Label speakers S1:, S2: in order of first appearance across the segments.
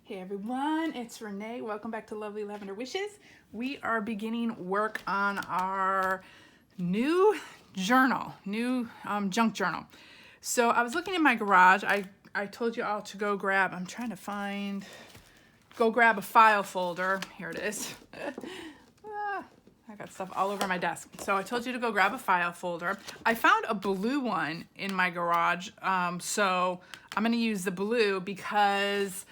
S1: Hey everyone, it's Renee. Welcome back to Lovely Lavender Wishes. We are beginning work on our new journal, junk journal. So I was looking in my garage. I told you all to go grab, go grab a file folder. Here it is. I got stuff all over my desk. So I told you to go grab a file folder. I found a blue one in my garage. So I'm gonna use the blue because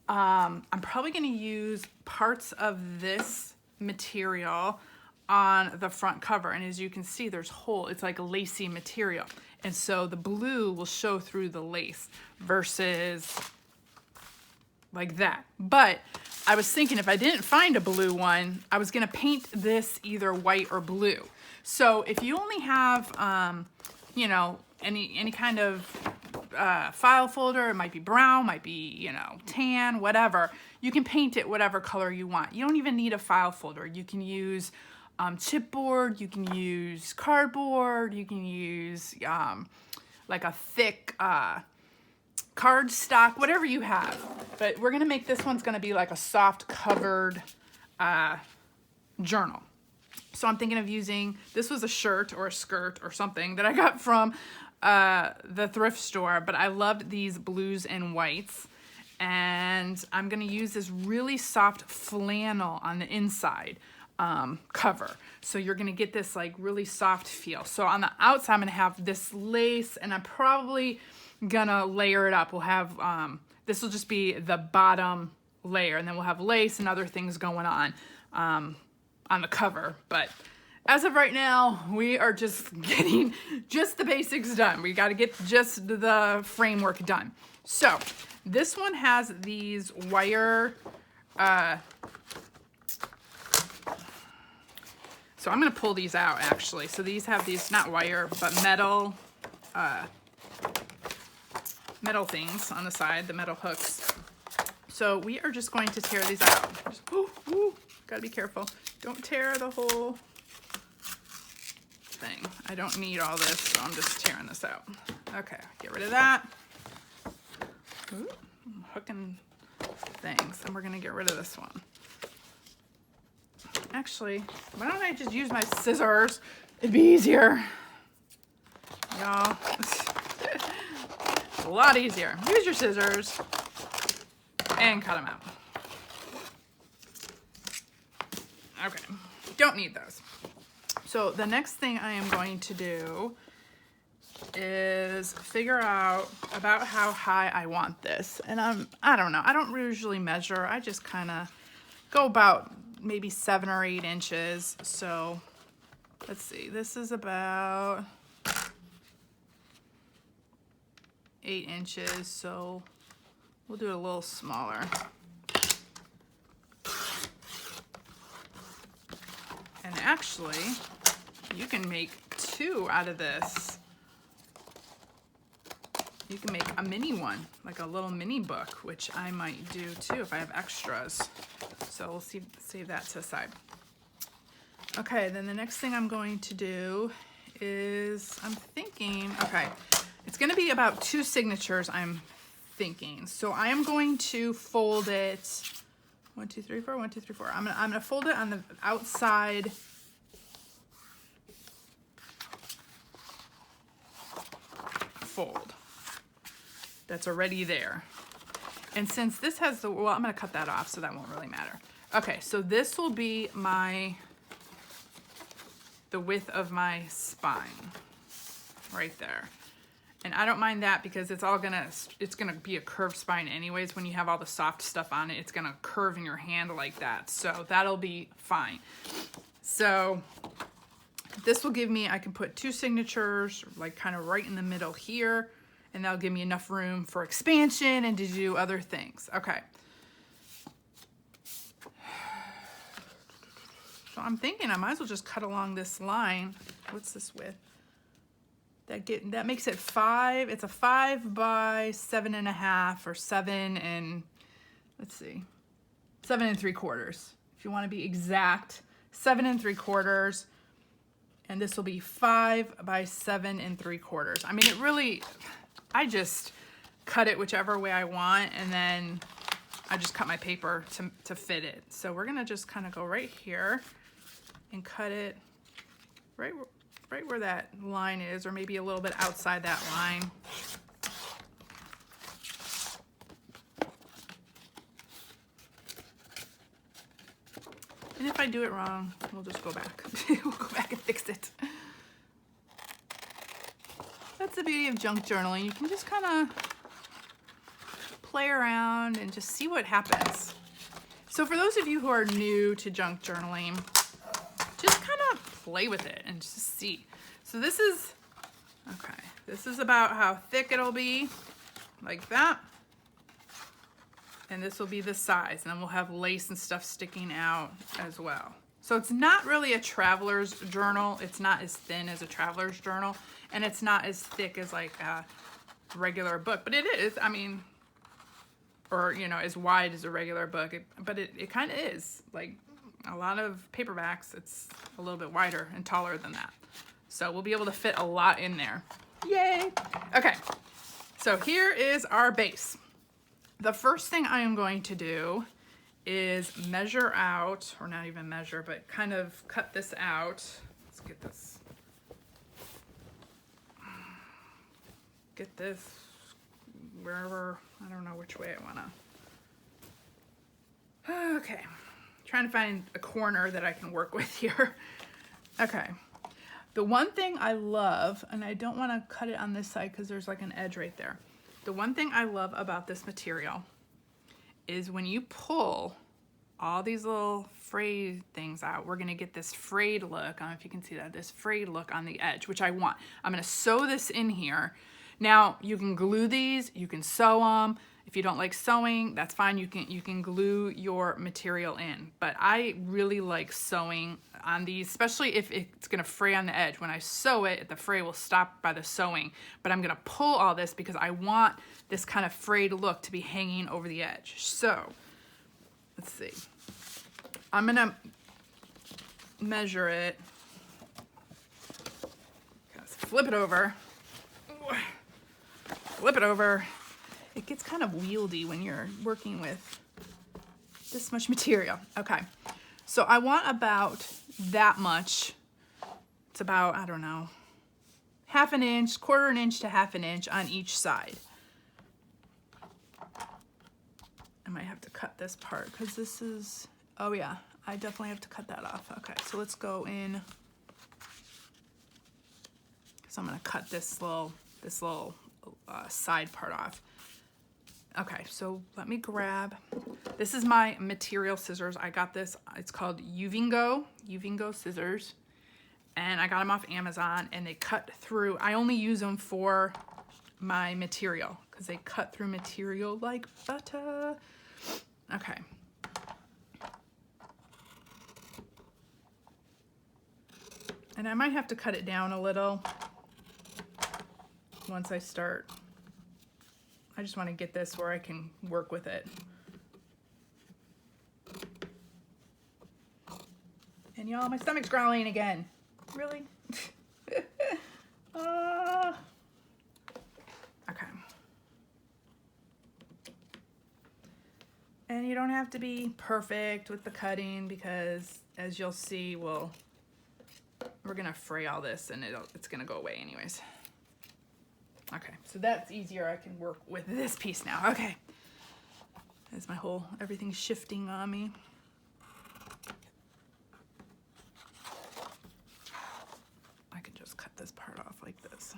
S1: I'm probably going to use parts of this material on the front cover. And as you can see, there's it's like a lacy material. And so the blue will show through the lace versus like that. But I was thinking if I didn't find a blue one, I was going to paint this either white or blue. So if you only have, any kind of file folder, it might be brown, might be, tan, whatever. You can paint it whatever color you want. You don't even need a file folder. You can use chipboard, you can use cardboard, you can use like a thick cardstock, whatever you have. But we're gonna make this one's gonna be like a soft covered journal. So I'm thinking of using, this was a shirt or a skirt or something that I got from the thrift store, but I loved these blues and whites, and I'm gonna use this really soft flannel on the inside cover. So you're gonna get this like really soft feel. So on the outside, I'm gonna have this lace, and I'm probably gonna layer it up. We'll have, this will just be the bottom layer, and then we'll have lace and other things going on the cover. But as of right now, we are just getting just the basics done. We got to get just the framework done. So this one has these wire, so I'm going to pull these out actually. So these have these, not wire, but metal things on the side, the metal hooks. So we are just going to tear these out. Gotta be careful. Don't tear the whole thing. I don't need all this, so I'm just tearing this out. Okay, get rid of that. Ooh, I'm hooking things, and we're gonna get rid of this one. Actually, why don't I just use my scissors? It'd be easier. Y'all, it's a lot easier. Use your scissors and cut them out. Okay, don't need those. So the next thing I am going to do is figure out about how high I want this. And I don't know, I don't usually measure. I just kind of go about maybe 7 or 8 inches. So let's see, this is about 8 inches. So we'll do it a little smaller. And actually, you can make 2 out of this. You can make a mini one, like a little mini book, which I might do too if I have extras. So we'll save that to the side. Okay, then the next thing I'm going to do is, I'm thinking, okay, it's gonna be about 2 signatures, I'm thinking. So I am going to fold it 1, 2, 3, 4, 1, 2, 3, 4. I'm gonna fold it on the outside fold that's already there. And since this has the, well, I'm gonna cut that off so that won't really matter. Okay, so this will be the width of my spine right there. And I don't mind that because it's gonna be a curved spine anyways. When you have all the soft stuff on it, it's gonna curve in your hand like that. So that'll be fine. So this will give me, I can put 2 signatures like kind of right in the middle here, and that'll give me enough room for expansion and to do other things. Okay. So I'm thinking I might as well just cut along this line. What's this width? That makes it 5. It's a 5 by 7.5 or 7 and, let's see, 7 3/4. If you want to be exact, 7 3/4. And this will be 5 by 7 3/4. I mean, it really, I just cut it whichever way I want, and then I just cut my paper to fit it. So we're gonna just kind of go right here and cut it right where that line is, or maybe a little bit outside that line. And if I do it wrong, we'll just go back. We'll go back and fix it. That's the beauty of junk journaling. You can just kind of play around and just see what happens. So for those of you who are new to junk journaling, just kind of play with it and just see. So this is, okay, this is about how thick it'll be, like that. And this will be the size, and then we'll have lace and stuff sticking out as well. So it's not really a traveler's journal. It's not as thin as a traveler's journal, and it's not as thick as like a regular book, but it is, I mean, or, you know, as wide as a regular book, but it kind of is. Like a lot of paperbacks, it's a little bit wider and taller than that. So we'll be able to fit a lot in there. Yay! Okay, so here is our base. The first thing I am going to do is measure out, or not even measure, but kind of cut this out. Let's get this wherever, I don't know which way I wanna. Okay, trying to find a corner that I can work with here. Okay, the one thing I love, and I don't wanna cut it on this side because there's like an edge right there. The one thing I love about this material is when you pull all these little frayed things out, we're gonna get this frayed look. I don't know if you can see that, this frayed look on the edge, which I want. I'm gonna sew this in here. Now, you can glue these, you can sew them. If you don't like sewing, that's fine. You can glue your material in. But I really like sewing on these, especially if it's gonna fray on the edge. When I sew it, the fray will stop by the sewing. But I'm gonna pull all this because I want this kind of frayed look to be hanging over the edge. So, let's see. I'm gonna measure it. Flip it over. Flip it over. It gets kind of wieldy when you're working with this much material. Okay, so I want about that much. It's about, I don't know, half an inch, quarter an inch to half an inch on each side. I might have to cut this part because this is, oh yeah, I definitely have to cut that off. Okay, so let's go in, because I'm gonna cut this little side part off. Okay, so let me grab, this is my material scissors. I got this, it's called Uvingo scissors, and I got them off Amazon, and they cut through, I only use them for my material, because they cut through material like butter. Okay. And I might have to cut it down a little once I start. I just want to get this where I can work with it. And y'all, my stomach's growling again. Really? Okay. And you don't have to be perfect with the cutting because, as you'll see, we're gonna fray all this and it's gonna go away anyways. Okay, so that's easier. I can work with this piece now. Okay. As everything's shifting on me. I can just cut this part off like this.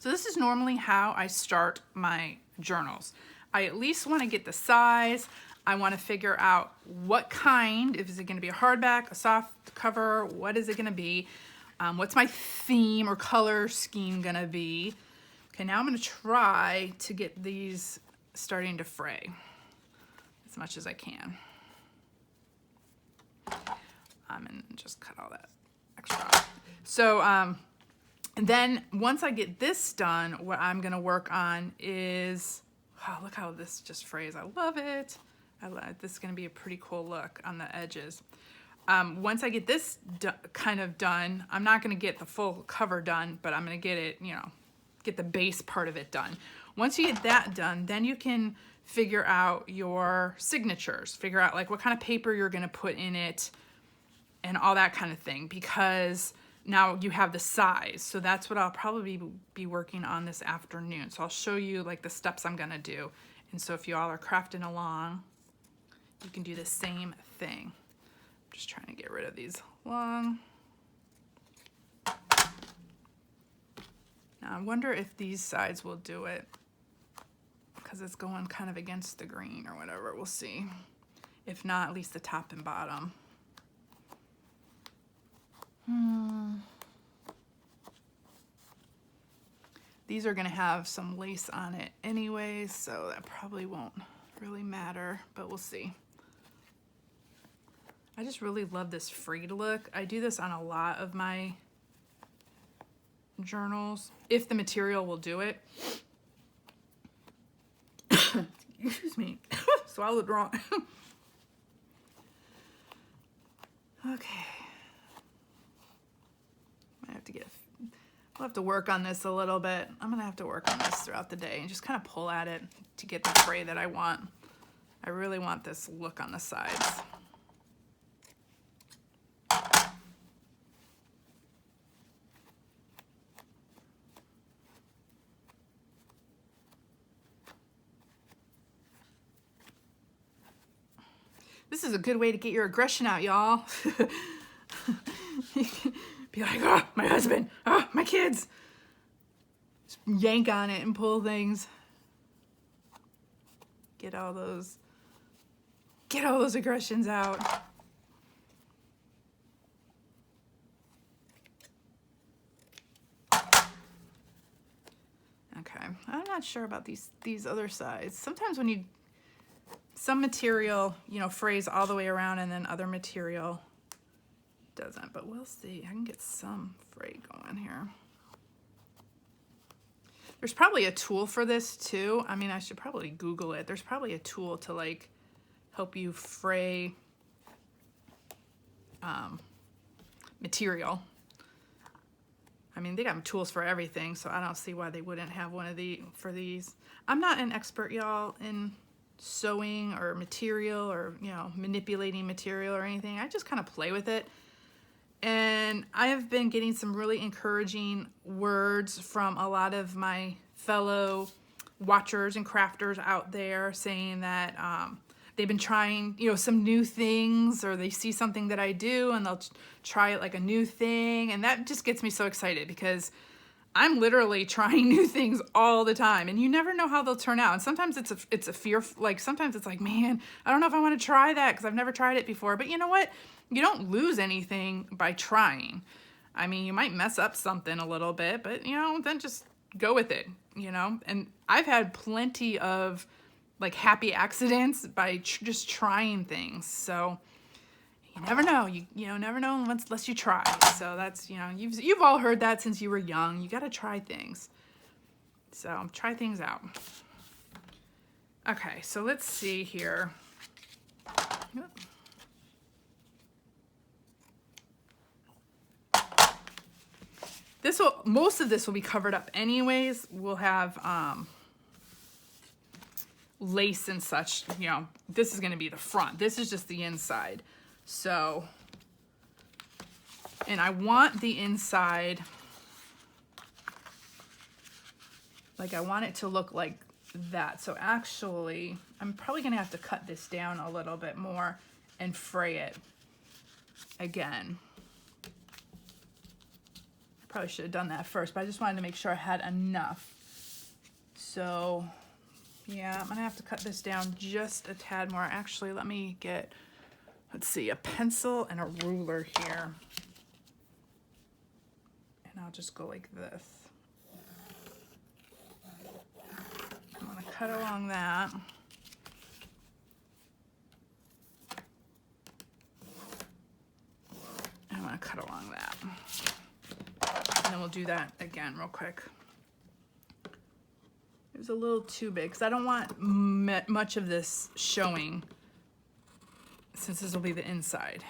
S1: So this is normally how I start my journals. I at least want to get the size. I want to figure out what kind, is it going to be a hardback, a soft cover, what is it going to be? What's my theme or color scheme going to be? Okay, now I'm going to try to get these starting to fray as much as I can. And just cut all that extra off. So and then once I get this done, what I'm going to work on is, oh, look how this just frays. I love it. This is going to be a pretty cool look on the edges. Once I get this kind of done, I'm not going to get the full cover done, but I'm going to get it, you know, get the base part of it done. Once you get that done, then you can figure out your signatures, figure out like what kind of paper you're going to put in it and all that kind of thing, because now you have the size. So that's what I'll probably be working on this afternoon. So I'll show you like the steps I'm going to do. And so if you all are crafting along, you can do the same thing. I'm just trying to get rid of these long. Now I wonder if these sides will do it, because it's going kind of against the green or whatever. We'll see. If not, at least the top and bottom. These are going to have some lace on it anyway, so that probably won't really matter, but we'll see. I just really love this frayed look. I do this on a lot of my journals, if the material will do it. Excuse me, swallowed wrong. Okay. We'll have to work on this a little bit. I'm gonna have to work on this throughout the day and just kind of pull at it to get the fray that I want. I really want this look on the sides. This is a good way to get your aggression out, y'all. You can be like, oh, my husband, oh, my kids. Just yank on it and pull things. Get all those aggressions out. Okay, I'm not sure about these other sides. Sometimes when some material, you know, frays all the way around and then other material doesn't, but we'll see. I can get some fray going here. There's probably a tool for this too. I mean, I should probably Google it. There's probably a tool to like help you fray material. I mean, they got tools for everything, so I don't see why they wouldn't have one of for these. I'm not an expert, y'all, in sewing or material or, you know, manipulating material or anything. I just kind of play with it. And I have been getting some really encouraging words from a lot of my fellow watchers and crafters out there saying that they've been trying, you know, some new things, or they see something that I do and they'll try it like a new thing. And that just gets me so excited, because I'm literally trying new things all the time, and you never know how they'll turn out. And sometimes it's a fear, like sometimes it's like, man, I don't know if I want to try that because I've never tried it before. But you know what? You don't lose anything by trying. I mean, you might mess up something a little bit, but you know, then just go with it, you know? And I've had plenty of like happy accidents by just trying things. So you never know. You never know unless you try. So that's, you know, you've all heard that since you were young. You got to try things. So try things out. Okay, so let's see here. Most of this will be covered up anyways. We'll have lace and such, you know. This is going to be the front. This is just the inside. So, and I want the inside, like I want it to look like that. So actually, I'm probably going to have to cut this down a little bit more and fray it again. Probably should have done that first, but I just wanted to make sure I had enough. So yeah, I'm gonna have to cut this down just a tad more. Actually, let me get, let's see, a pencil and a ruler here. And I'll just go like this. I'm gonna cut along that. I'm gonna cut along that. And then we'll do that again real quick. It was a little too big because I don't want much of this showing, since this will be the inside.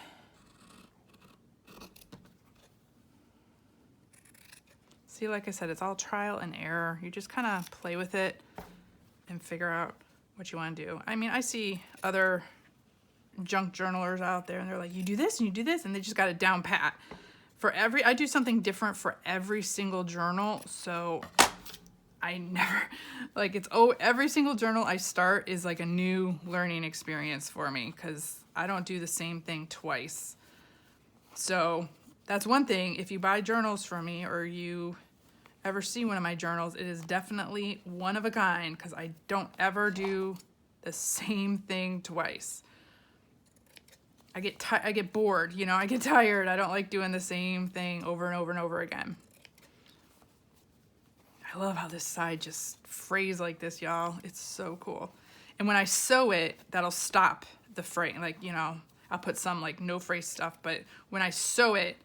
S1: See, like I said, it's all trial and error. You just kind of play with it and figure out what you want to do. I mean, I see other junk journalers out there and they're like, you do this and you do this, and they just got it down pat. I do something different for every single journal, so I never, like, every single journal I start is like a new learning experience for me, because I don't do the same thing twice. So that's one thing. If you buy journals from me or you ever see one of my journals, it is definitely one of a kind, because I don't ever do the same thing twice. I get bored, you know, I get tired. I don't like doing the same thing over and over and over again. I love how this side just frays like this, y'all. It's so cool. And when I sew it, that'll stop the fray. Like, you know, I'll put some like no fray stuff, but when I sew it,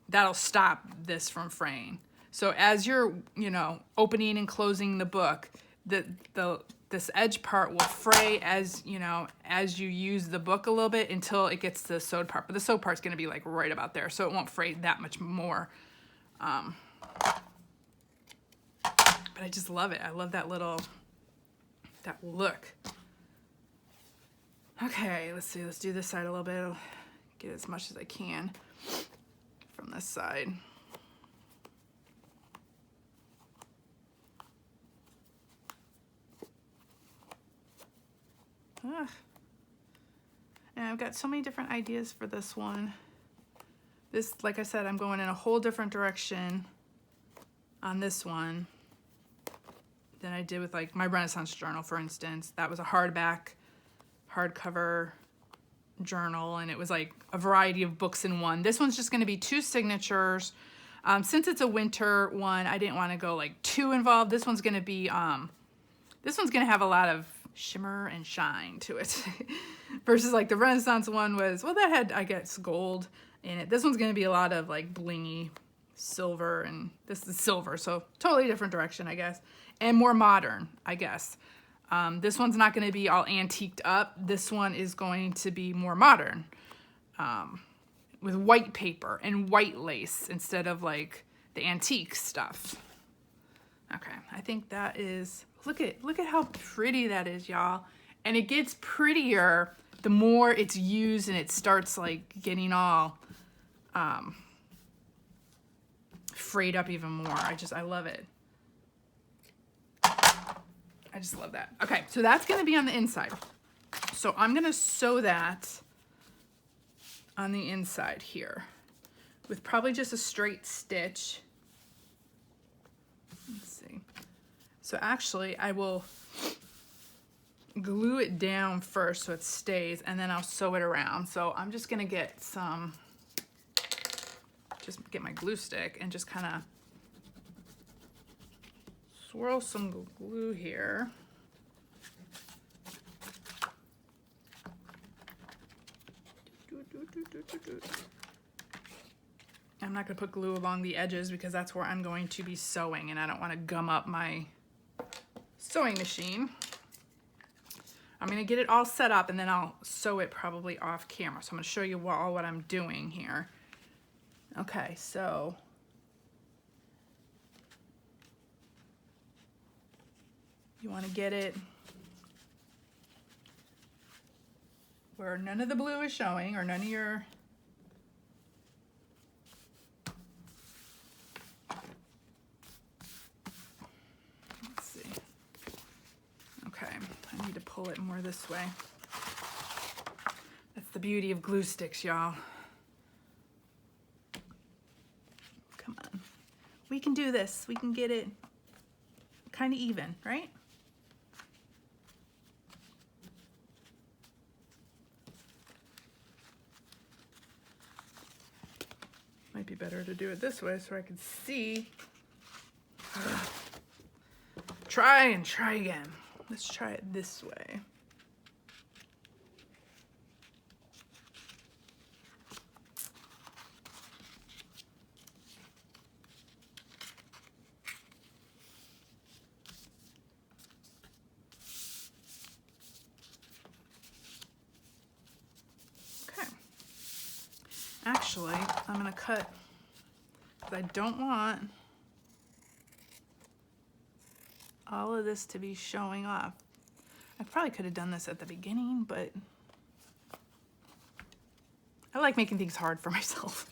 S1: that'll stop this from fraying. So as you're, you know, opening and closing the book, this edge part will fray as, you know, as you use the book a little bit until it gets to the sewed part. But the sewed part's gonna be like right about there, so it won't fray that much more. But I just love it. I love that look. Okay, let's see. Let's do this side a little bit. I'll get as much as I can from this side. Ugh. And I've got so many different ideas for this one. This, like I said, I'm going in a whole different direction on this one than I did with like my Renaissance journal, for instance. That was a hardcover journal, and it was like a variety of books in one. This one's just going to be 2 signatures. Since it's a winter one, I didn't want to go like too involved. This one's going to be this one's going to have a lot of shimmer and shine to it versus like the Renaissance one was, well, that had, I guess, gold in it. This one's going to be a lot of like blingy silver, and this is silver, so totally different direction, I guess, and more modern, I guess. This one's not going to be all antiqued up. This one is going to be more modern, with white paper and white lace instead of like the antique stuff. Okay, I think that is, look at how pretty that is, y'all. And it gets prettier the more it's used and it starts like getting all frayed up even more. I love it. I just love that. Okay, so that's gonna be on the inside. So I'm gonna sew that on the inside here with probably just a straight stitch. Let's see. So actually I will glue it down first so it stays, and then I'll sew it around. So I'm just gonna get get my glue stick and just kind of swirl some glue here. I'm not going to put glue along the edges because that's where I'm going to be sewing, and I don't want to gum up my sewing machine. I'm going to get it all set up and then I'll sew it probably off camera. So I'm going to show you all what I'm doing here. Okay, so you want to get it where none of the blue is showing, or none of your let's see. Okay, I need to pull it more this way. That's the beauty of glue sticks, y'all. Come on. We can do this. We can get it kind of even, right? Might be better to do it this way so I can see. Try and try again. Let's try it this way. Actually, I'm gonna cut, because I don't want all of this to be showing off. I probably could have done this at the beginning, but I like making things hard for myself.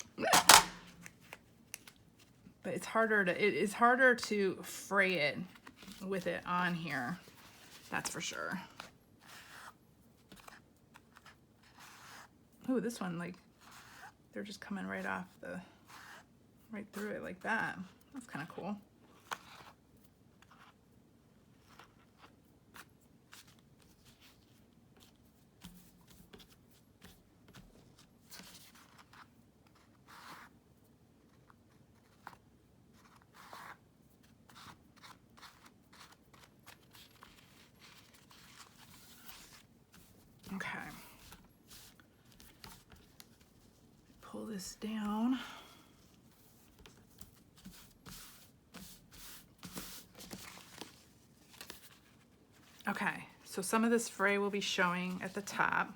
S1: But it's harder to, it is harder to fray it with it on here. That's for sure. Ooh, this one, like, they're just coming right off the, right through it like that. That's kind of cool. Okay. Pull this down. Okay, so some of this fray will be showing at the top,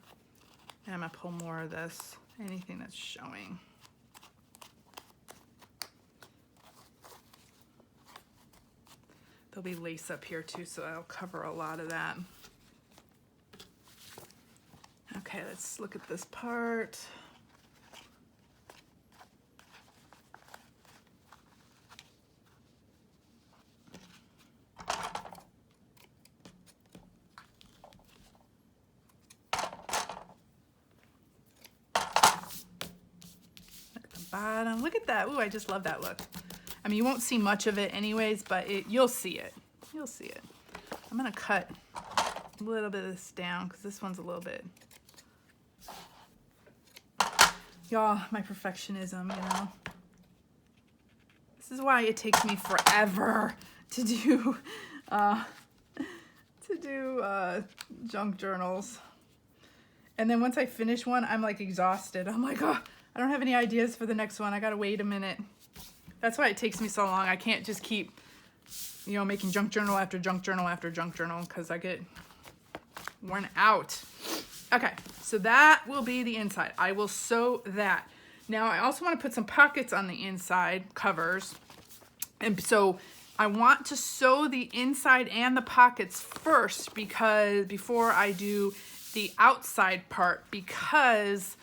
S1: and I'm gonna pull more of this, anything that's showing. There'll be lace up here too, so I'll cover a lot of that. Okay, let's look at this part. Bottom. Look at that. Ooh, I just love that look. I mean, you won't see much of it anyways, but you'll see it. You'll see it. I'm going to cut a little bit of this down because this one's a little bit... Y'all, my perfectionism, you know. This is why it takes me forever to do junk journals. And then once I finish one, I'm like exhausted. I'm like, oh, I don't have any ideas for the next one. I gotta wait a minute. That's why it takes me so long. I can't just keep, you know, making junk journal after junk journal after junk journal because I get worn out. Okay, so that will be the inside. I will sew that. Now I also want to put some pockets on the inside covers. And so I want to sew the inside and the pockets first because before I do the outside part, because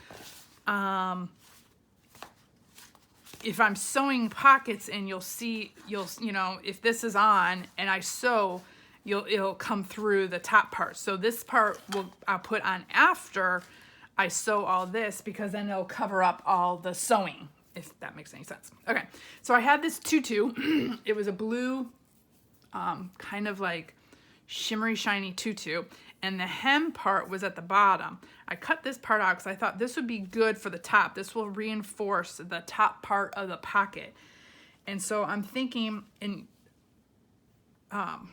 S1: if I'm sewing pockets and you'll you know, if this is on and I sew, it'll come through the top part. So this part I'll put on after I sew all this because then it'll cover up all the sewing, if that makes any sense. Okay, so I had this tutu. It was a blue, kind of like shimmery, shiny tutu, and the hem part was at the bottom. I cut this part out because I thought this would be good for the top. This will reinforce the top part of the pocket. And so I'm thinking of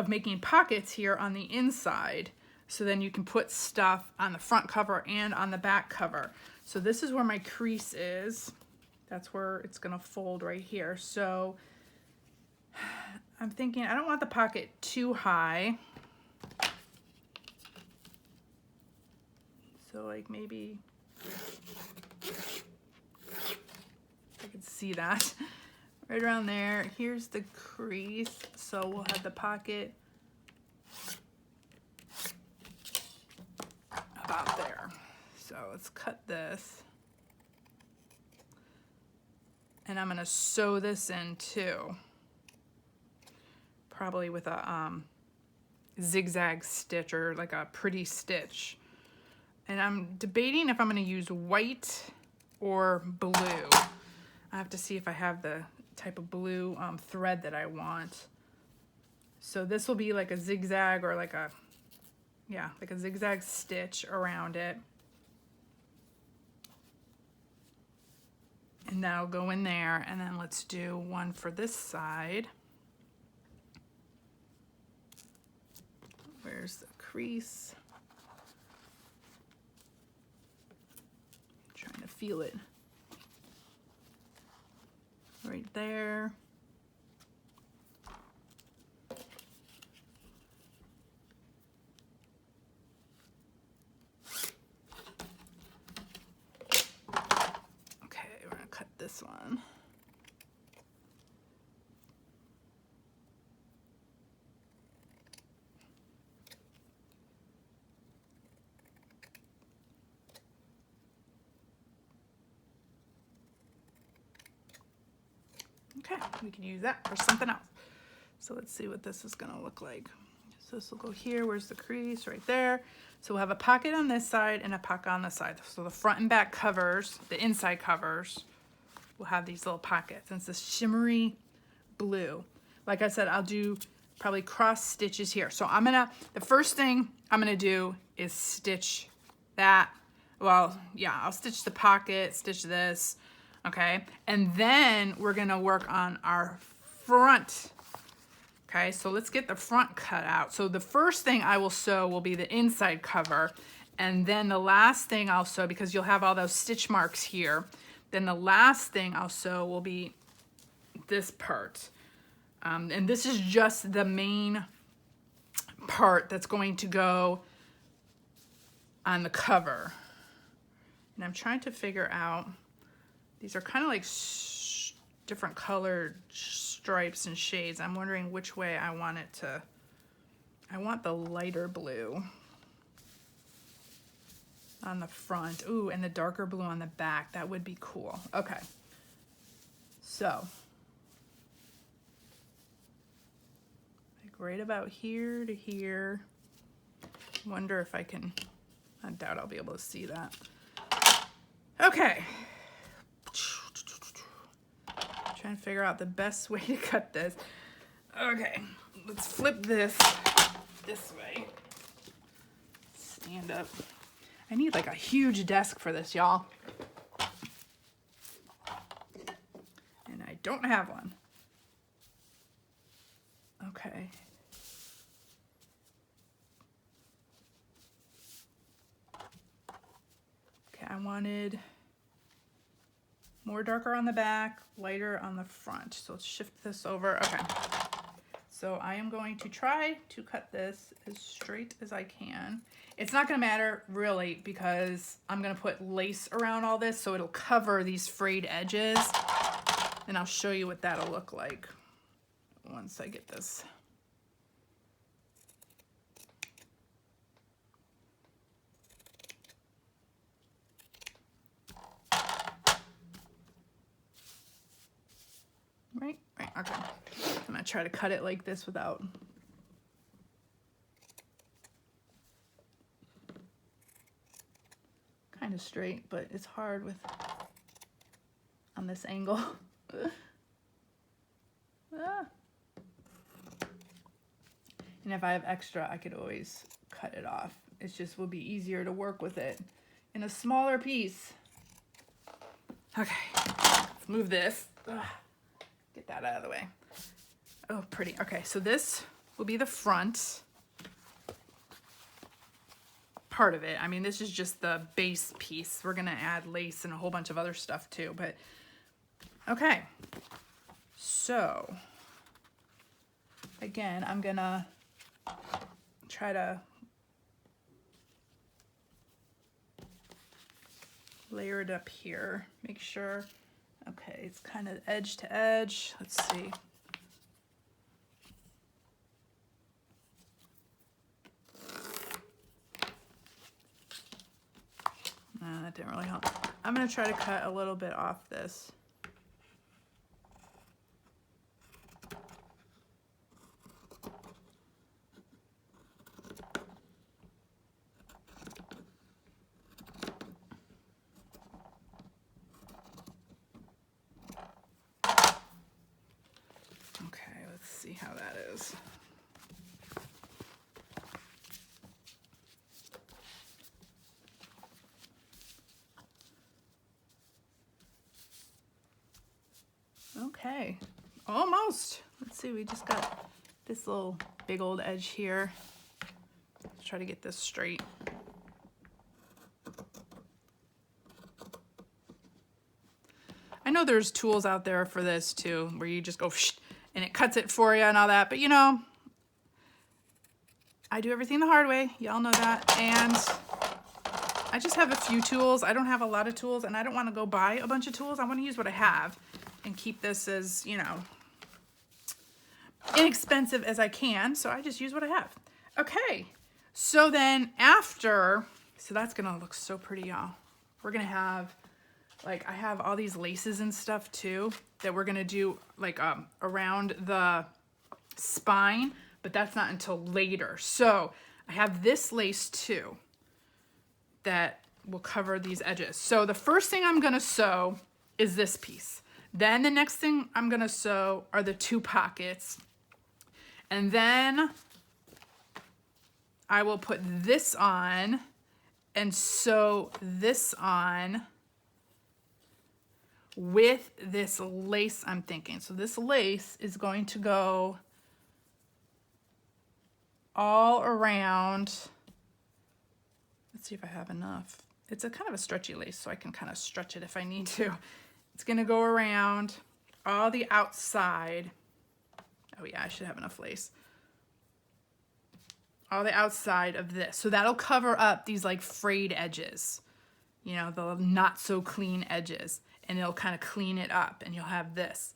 S1: making pockets here on the inside, so then you can put stuff on the front cover and on the back cover. So this is where my crease is. That's where it's gonna fold right here. So I'm thinking I don't want the pocket too high. So like maybe, I can see that. Right around there. Here's the crease. So we'll have the pocket about there. So let's cut this. And I'm gonna sew this in too. Probably with a zigzag stitch or like a pretty stitch. And I'm debating if I'm gonna use white or blue. I have to see if I have the type of blue thread that I want. So this will be like a zigzag or like a, yeah, like a zigzag stitch around it. And that'll go in there. And then let's do one for this side. Where's the crease? I'm trying to feel it. Right there. Okay, we're gonna cut this one. Okay, we can use that for something else. So let's see what this is gonna look like. So this will go here. Where's the crease? Right there. So we'll have a pocket on this side and a pocket on this side. So the front and back covers, the inside covers, will have these little pockets. And it's this shimmery blue. Like I said, I'll do probably cross stitches here. So the first thing I'm gonna do is stitch that. Well, yeah, I'll stitch the pocket, stitch this, okay? And then we're gonna work on our front. Okay, so let's get the front cut out. So the first thing I will sew will be the inside cover. And then the last thing I'll sew, because you'll have all those stitch marks here, then the last thing I'll sew will be this part. And this is just the main part that's going to go on the cover. And I'm trying to figure out, these are kind of like different colored stripes and shades. I'm wondering which way I want it to. I want the lighter blue on the front. Ooh, and the darker blue on the back. That would be cool. Okay. So, like right about here to here. Wonder if I can, I doubt I'll be able to see that. Okay. Trying to figure out the best way to cut this. Okay, let's flip this way. Stand up. I need like a huge desk for this, y'all. And I don't have one. Okay. Okay, I wanted more darker on the back, lighter on the front. So let's shift this over. Okay. So I am going to try to cut this as straight as I can. It's not gonna matter really because I'm gonna put lace around all this so it'll cover these frayed edges. And I'll show you what that'll look like once I get this. Right, okay. I'm gonna try to cut it like this without. Kind of straight, but it's hard with, on this angle. Ah. And if I have extra, I could always cut it off. It just will be easier to work with it in a smaller piece. Okay, let's move this. Ugh. Get that out of the way. Oh, pretty. Okay, so this will be the front part of it. I mean, this is just the base piece. We're gonna add lace and a whole bunch of other stuff too, but okay. So, again, I'm gonna try to layer it up here. Make sure. Okay, it's kind of edge to edge. Let's see. That didn't really help. I'm gonna try to cut a little bit off this. See how that is. Okay, almost. Let's see, we just got this little big old edge here. Let's try to get this straight. I know there's tools out there for this too, where you just go and it cuts it for you and all that. But you know, I do everything the hard way. Y'all know that. And I just have a few tools. I don't have a lot of tools and I don't want to go buy a bunch of tools. I want to use what I have and keep this as, you know, inexpensive as I can. So I just use what I have. Okay. So then after, so that's going to look so pretty, y'all. We're going to have like I have all these laces and stuff too that we're gonna do like around the spine, but that's not until later. So I have this lace too that will cover these edges. So the first thing I'm gonna sew is this piece. Then the next thing I'm gonna sew are the 2 pockets. And then I will put this on and sew this on with this lace, I'm thinking. So this lace is going to go all around. Let's see if I have enough. It's a kind of a stretchy lace, so I can kind of stretch it if I need to. It's gonna go around all the outside. Oh yeah, I should have enough lace. All the outside of this. So that'll cover up these like frayed edges, you know, the not so clean edges, and it'll kind of clean it up, and you'll have this.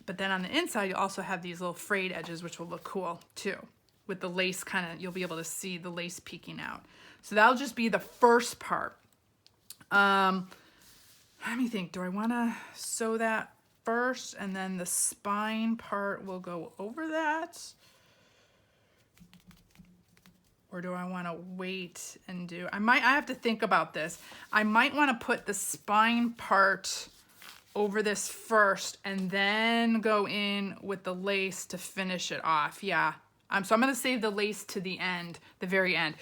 S1: But then on the inside, you'll also have these little frayed edges, which will look cool too. With the lace kind of, you'll be able to see the lace peeking out. So that'll just be the first part. Let me think, do I wanna sew that first and then the spine part will go over that? Or do I wanna wait and do, I have to think about this. I might wanna put the spine part over this first and then go in with the lace to finish it off, yeah. So I'm gonna save the lace to the end, the very end.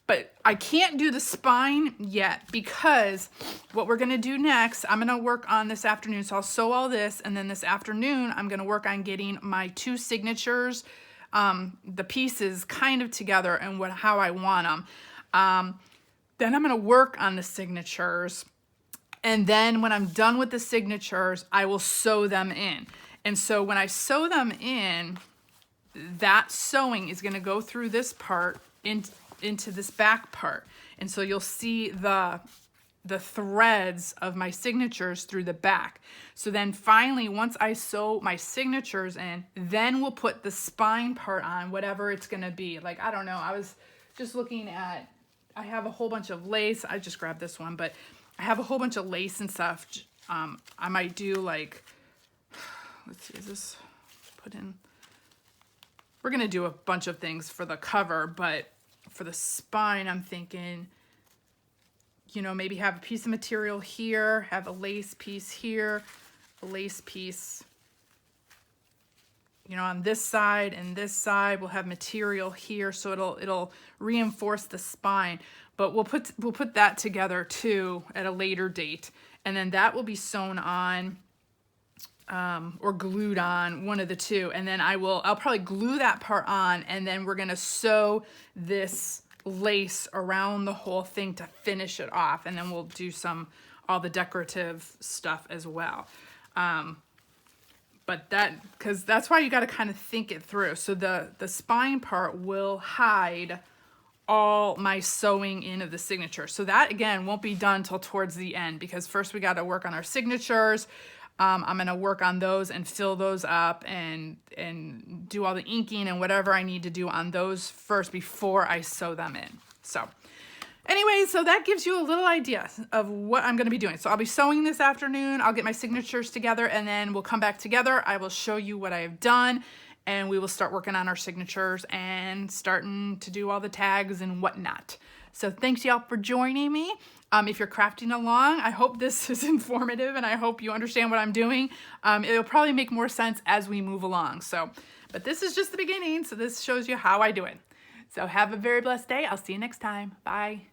S1: But I can't do the spine yet because what we're gonna do next, I'm gonna work on this afternoon. So I'll sew all this, and then this afternoon, I'm gonna work on getting my 2 signatures, the pieces kind of together and how I want them. Then I'm gonna work on the signatures. And then when I'm done with the signatures, I will sew them in. And so when I sew them in, that sewing is gonna go through this part into this back part. And so you'll see the threads of my signatures through the back. So then finally, once I sew my signatures in, then we'll put the spine part on, whatever it's gonna be. Like, I don't know, I was just looking at, I have a whole bunch of lace. I just grabbed this one, but I have a whole bunch of lace and stuff. I might do like, let's see, is this put in? We're gonna do a bunch of things for the cover, but for the spine, I'm thinking, you know, maybe have a piece of material here, have a lace piece here, a lace piece, you know, on this side and this side. We'll have material here, so it'll reinforce the spine. But we'll put that together too at a later date, and then that will be sewn on or glued on, one of the two. And then I'll probably glue that part on, and then we're gonna sew this lace around the whole thing to finish it off. And then we'll do all the decorative stuff as well. But because that's why you gotta kind of think it through. So the spine part will hide all my sewing in of the signature. So that again won't be done till towards the end, because first we gotta work on our signatures. I'm gonna work on those and fill those up and do all the inking and whatever I need to do on those first before I sew them in. So anyway, so that gives you a little idea of what I'm gonna be doing. So I'll be sewing this afternoon, I'll get my signatures together, and then we'll come back together. I will show you what I have done, and we will start working on our signatures and starting to do all the tags and whatnot. So thanks y'all for joining me. If you're crafting along, I hope this is informative and I hope you understand what I'm doing. It'll probably make more sense as we move along. But this is just the beginning, so this shows you how I do it. So have a very blessed day. I'll see you next time. Bye.